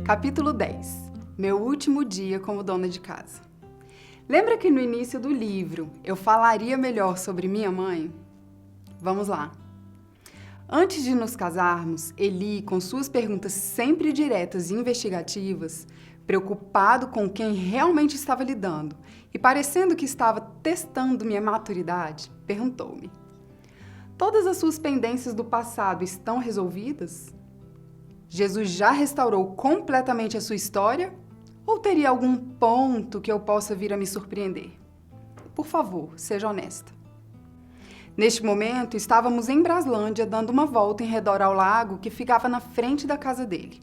Capítulo 10. Meu último dia como dona de casa. Lembra que no início do livro eu falaria melhor sobre minha mãe? Vamos lá. Antes de nos casarmos, Eli, com suas perguntas sempre diretas e investigativas, preocupado com quem realmente estava lidando e parecendo que estava testando minha maturidade, perguntou-me: todas as suas pendências do passado estão resolvidas? Jesus já restaurou completamente a sua história? Ou teria algum ponto que eu possa vir a me surpreender? Por favor, seja honesta. Neste momento, estávamos em Braslândia, dando uma volta em redor ao lago que ficava na frente da casa dele,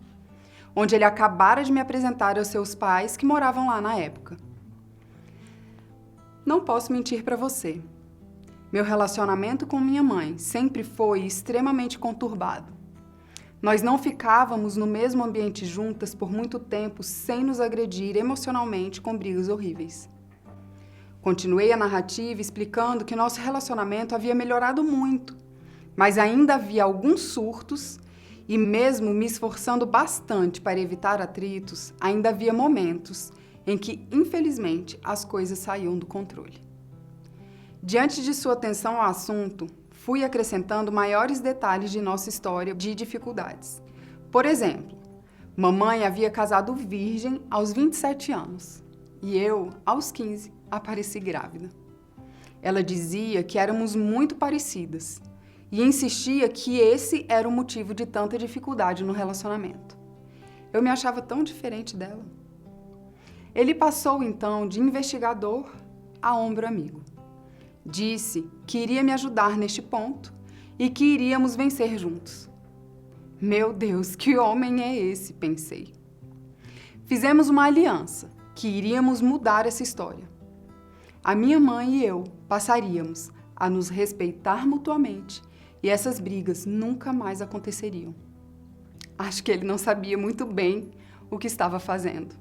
onde ele acabara de me apresentar aos seus pais que moravam lá na época. Não posso mentir para você. Meu relacionamento com minha mãe sempre foi extremamente conturbado. Nós não ficávamos no mesmo ambiente juntas por muito tempo sem nos agredir emocionalmente com brigas horríveis. Continuei a narrativa explicando que nosso relacionamento havia melhorado muito, mas ainda havia alguns surtos e mesmo me esforçando bastante para evitar atritos, ainda havia momentos em que, infelizmente, as coisas saíam do controle. Diante de sua atenção ao assunto, fui acrescentando maiores detalhes de nossa história de dificuldades. Por exemplo, mamãe havia casado virgem aos 27 anos e eu, aos 15, apareci grávida. Ela dizia que éramos muito parecidas e insistia que esse era o motivo de tanta dificuldade no relacionamento. Eu me achava tão diferente dela. Ele passou então de investigador a ombro amigo. Disse que iria me ajudar neste ponto e que iríamos vencer juntos. Meu Deus, que homem é esse? Pensei. Fizemos uma aliança, que iríamos mudar essa história. A minha mãe e eu passaríamos a nos respeitar mutuamente e essas brigas nunca mais aconteceriam. Acho que ele não sabia muito bem o que estava fazendo.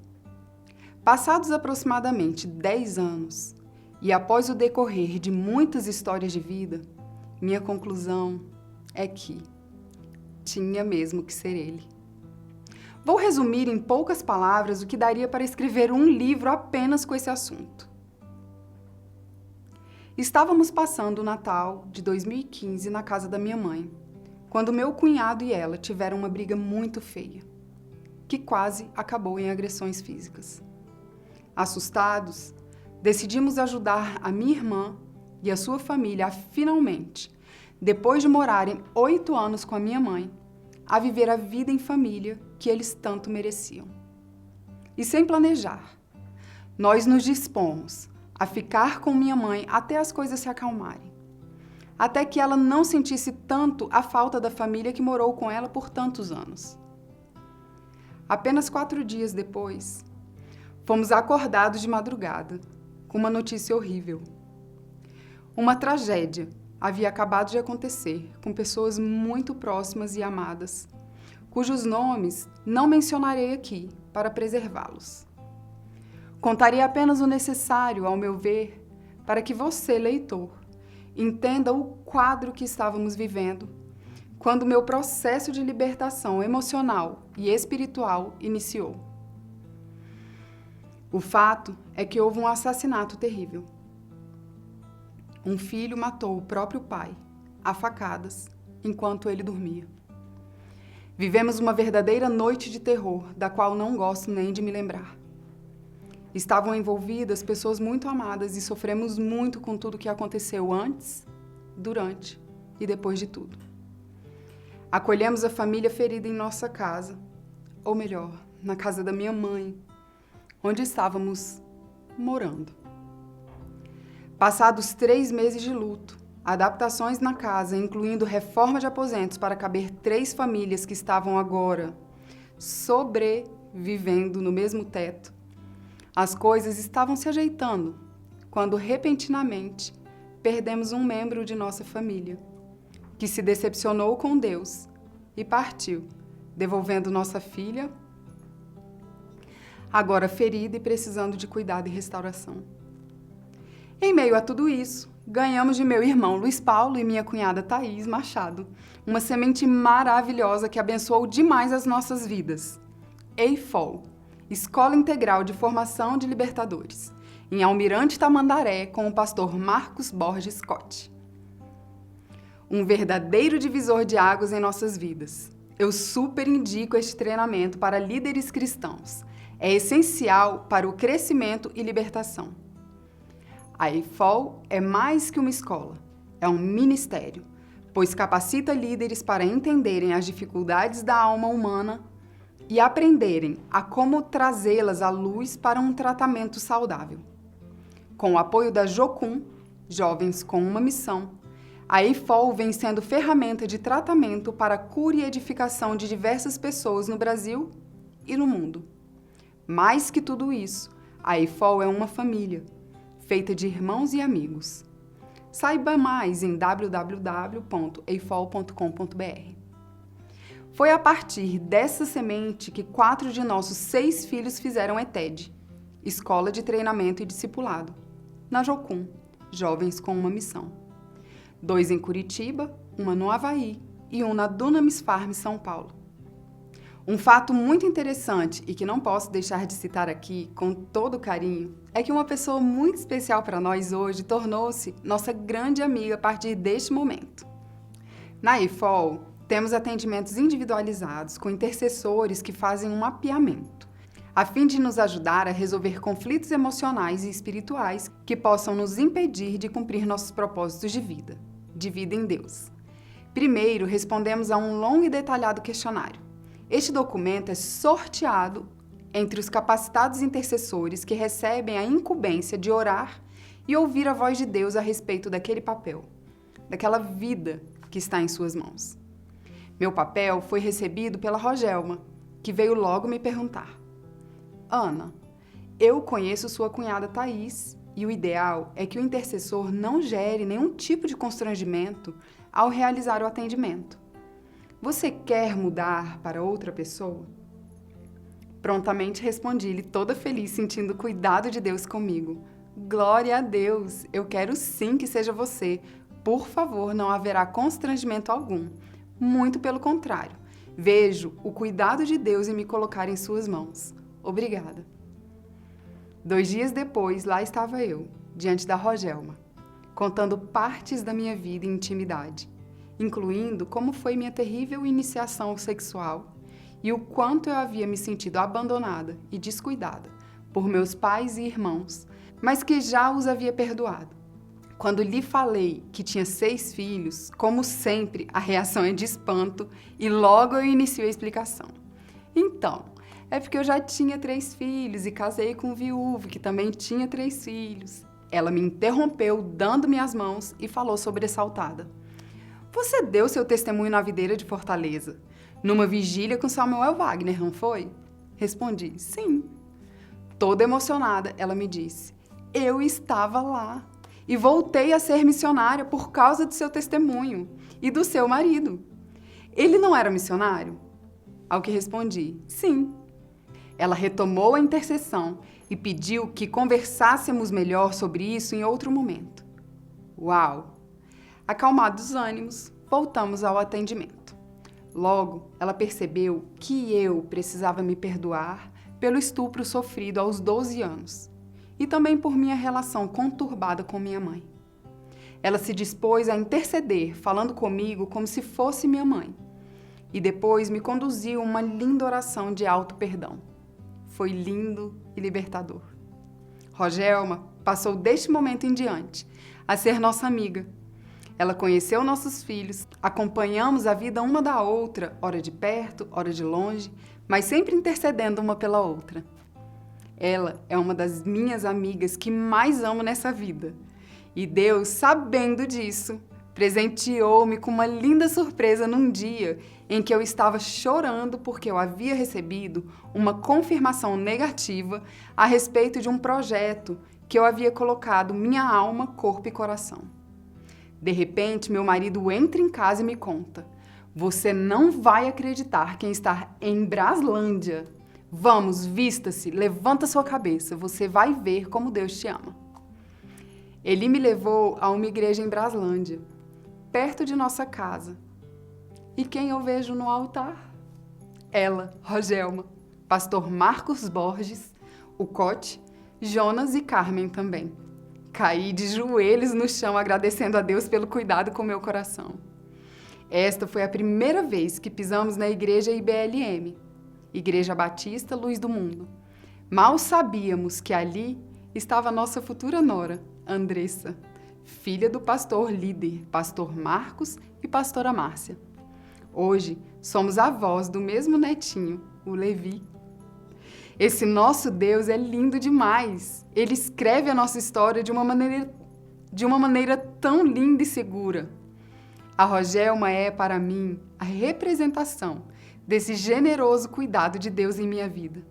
Passados aproximadamente 10 anos, e após o decorrer de muitas histórias de vida, minha conclusão é que tinha mesmo que ser ele. Vou resumir em poucas palavras o que daria para escrever um livro apenas com esse assunto. Estávamos passando o Natal de 2015 na casa da minha mãe, quando meu cunhado e ela tiveram uma briga muito feia, que quase acabou em agressões físicas. Assustados, decidimos ajudar a minha irmã e a sua família a finalmente, depois de morarem 8 anos com a minha mãe, a viver a vida em família que eles tanto mereciam. E sem planejar, nós nos dispomos a ficar com minha mãe até as coisas se acalmarem, até que ela não sentisse tanto a falta da família que morou com ela por tantos anos. Apenas 4 dias depois, fomos acordados de madrugada, com uma notícia horrível. Uma tragédia havia acabado de acontecer com pessoas muito próximas e amadas, cujos nomes não mencionarei aqui para preservá-los. Contarei apenas o necessário, ao meu ver, para que você, leitor, entenda o quadro que estávamos vivendo quando meu processo de libertação emocional e espiritual iniciou. O fato é que houve um assassinato terrível. Um filho matou o próprio pai, a facadas, enquanto ele dormia. Vivemos uma verdadeira noite de terror, da qual não gosto nem de me lembrar. Estavam envolvidas pessoas muito amadas e sofremos muito com tudo o que aconteceu antes, durante e depois de tudo. Acolhemos a família ferida em nossa casa, ou melhor, na casa da minha mãe, onde estávamos morando. Passados 3 meses de luto, adaptações na casa, incluindo reforma de aposentos para caber 3 famílias que estavam agora sobrevivendo no mesmo teto, as coisas estavam se ajeitando quando, repentinamente, perdemos um membro de nossa família, que se decepcionou com Deus e partiu, devolvendo nossa filha, agora ferida e precisando de cuidado e restauração. Em meio a tudo isso, ganhamos de meu irmão Luiz Paulo e minha cunhada Thaís Machado uma semente maravilhosa que abençoou demais as nossas vidas. EIFOL, Escola Integral de Formação de Libertadores, em Almirante Tamandaré, com o pastor Marcos Borges Scott. Um verdadeiro divisor de águas em nossas vidas. Eu super indico este treinamento para líderes cristãos. É essencial para o crescimento e libertação. A EIFOL é mais que uma escola, é um ministério, pois capacita líderes para entenderem as dificuldades da alma humana e aprenderem a como trazê-las à luz para um tratamento saudável. Com o apoio da Jocum, Jovens com uma Missão, a EIFOL vem sendo ferramenta de tratamento para a cura e edificação de diversas pessoas no Brasil e no mundo. Mais que tudo isso, a EIFOL é uma família, feita de irmãos e amigos. Saiba mais em www.eifol.com.br. Foi a partir dessa semente que 4 de nossos 6 filhos fizeram ETED, Escola de Treinamento e Discipulado, na Jocum, Jovens com uma Missão. 2 em Curitiba, uma no Havaí e um na Dunamis Farm, São Paulo. Um fato muito interessante e que não posso deixar de citar aqui com todo carinho é que uma pessoa muito especial para nós hoje tornou-se nossa grande amiga a partir deste momento. Na EIFOL, temos atendimentos individualizados com intercessores que fazem um mapeamento, a fim de nos ajudar a resolver conflitos emocionais e espirituais que possam nos impedir de cumprir nossos propósitos de vida em Deus. Primeiro, respondemos a um longo e detalhado questionário. Este documento é sorteado entre os capacitados intercessores que recebem a incumbência de orar e ouvir a voz de Deus a respeito daquele papel, daquela vida que está em suas mãos. Meu papel foi recebido pela Rogelma, que veio logo me perguntar: Ana, eu conheço sua cunhada Thaís e o ideal é que o intercessor não gere nenhum tipo de constrangimento ao realizar o atendimento. Você quer mudar para outra pessoa? Prontamente respondi-lhe, toda feliz, sentindo o cuidado de Deus comigo. Glória a Deus! Eu quero sim que seja você. Por favor, não haverá constrangimento algum. Muito pelo contrário. Vejo o cuidado de Deus em me colocar em suas mãos. Obrigada. 2 dias depois, lá estava eu, diante da Rogelma, contando partes da minha vida e intimidade, incluindo como foi minha terrível iniciação sexual e o quanto eu havia me sentido abandonada e descuidada por meus pais e irmãos, mas que já os havia perdoado. Quando lhe falei que tinha 6 filhos, como sempre, a reação é de espanto e logo eu inicio a explicação. Então, é porque eu já tinha 3 filhos e casei com um viúvo que também tinha 3 filhos. Ela me interrompeu, dando-me as mãos e falou sobressaltada: Você deu seu testemunho na videira de Fortaleza, numa vigília com Samuel Wagner, não foi? Respondi: sim. Toda emocionada, ela me disse: eu estava lá e voltei a ser missionária por causa do seu testemunho e do seu marido. Ele não era missionário? Ao que respondi: sim. Ela retomou a intercessão e pediu que conversássemos melhor sobre isso em outro momento. Uau! Acalmados os ânimos, voltamos ao atendimento. Logo, ela percebeu que eu precisava me perdoar pelo estupro sofrido aos 12 anos e também por minha relação conturbada com minha mãe. Ela se dispôs a interceder, falando comigo como se fosse minha mãe, e depois me conduziu a uma linda oração de auto-perdão. Foi lindo e libertador. Rogelma passou deste momento em diante a ser nossa amiga. Ela conheceu nossos filhos, acompanhamos a vida uma da outra, ora de perto, ora de longe, mas sempre intercedendo uma pela outra. Ela é uma das minhas amigas que mais amo nessa vida. E Deus, sabendo disso, presenteou-me com uma linda surpresa num dia em que eu estava chorando porque eu havia recebido uma confirmação negativa a respeito de um projeto que eu havia colocado minha alma, corpo e coração. De repente, meu marido entra em casa e me conta: você não vai acreditar quem está em Braslândia. Vamos, vista-se, levanta sua cabeça, você vai ver como Deus te ama. Ele me levou a uma igreja em Braslândia, perto de nossa casa. E quem eu vejo no altar? Ela, Rogelma, pastor Marcos Borges, o Cote, Jonas e Carmen também. Caí de joelhos no chão agradecendo a Deus pelo cuidado com meu coração. Esta foi a primeira vez que pisamos na igreja IBLM, Igreja Batista Luz do Mundo. Mal sabíamos que ali estava nossa futura nora, Andressa, filha do pastor líder, pastor Marcos e pastora Márcia. Hoje somos avós do mesmo netinho, o Levi. Esse nosso Deus é lindo demais. Ele escreve a nossa história de uma maneira tão linda e segura. A Rogelma é, para mim, a representação desse generoso cuidado de Deus em minha vida.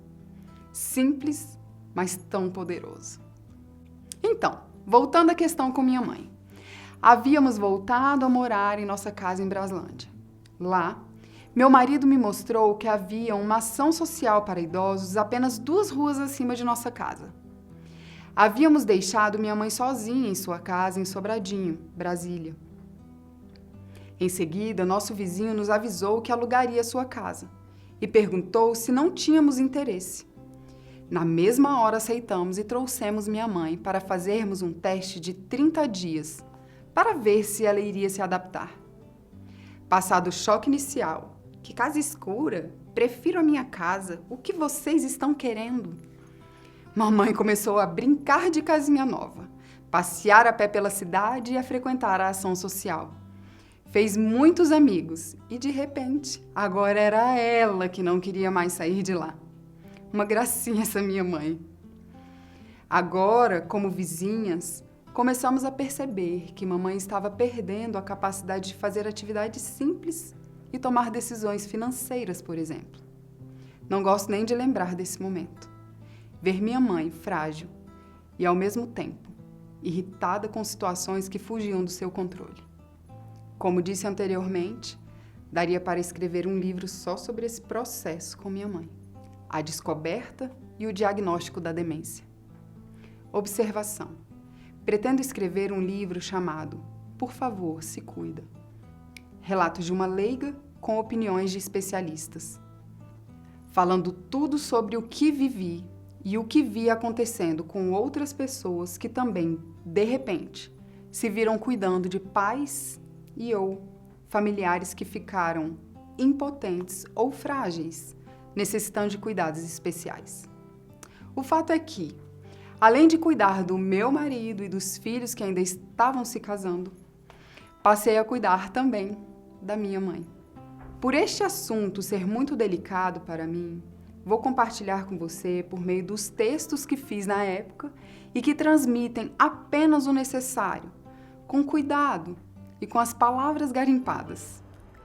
Simples, mas tão poderoso. Então, voltando à questão com minha mãe. Havíamos voltado a morar em nossa casa em Braslândia. Lá, meu marido me mostrou que havia uma ação social para idosos apenas 2 ruas acima de nossa casa. Havíamos deixado minha mãe sozinha em sua casa em Sobradinho, Brasília. Em seguida, nosso vizinho nos avisou que alugaria sua casa e perguntou se não tínhamos interesse. Na mesma hora aceitamos e trouxemos minha mãe para fazermos um teste de 30 dias para ver se ela iria se adaptar. Passado o choque inicial, que casa escura, prefiro a minha casa, o que vocês estão querendo? Mamãe começou a brincar de casinha nova, passear a pé pela cidade e a frequentar a ação social. Fez muitos amigos e, de repente, agora era ela que não queria mais sair de lá. Uma gracinha essa minha mãe. Agora, como vizinhas, começamos a perceber que mamãe estava perdendo a capacidade de fazer atividades simples e tomar decisões financeiras, por exemplo. Não gosto nem de lembrar desse momento. Ver minha mãe frágil e, ao mesmo tempo, irritada com situações que fugiam do seu controle. Como disse anteriormente, daria para escrever um livro só sobre esse processo com minha mãe. A descoberta e o diagnóstico da demência. Observação. Pretendo escrever um livro chamado Por Favor, Se Cuida. Relatos de uma leiga com opiniões de especialistas. Falando tudo sobre o que vivi e o que vi acontecendo com outras pessoas que também, de repente, se viram cuidando de pais ou familiares que ficaram impotentes ou frágeis, necessitando de cuidados especiais. O fato é que, além de cuidar do meu marido e dos filhos que ainda estavam se casando, passei a cuidar também da minha mãe. Por este assunto ser muito delicado para mim, vou compartilhar com você por meio dos textos que fiz na época e que transmitem apenas o necessário, com cuidado e com as palavras garimpadas.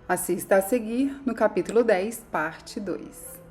Assista a seguir no capítulo 10, parte 2.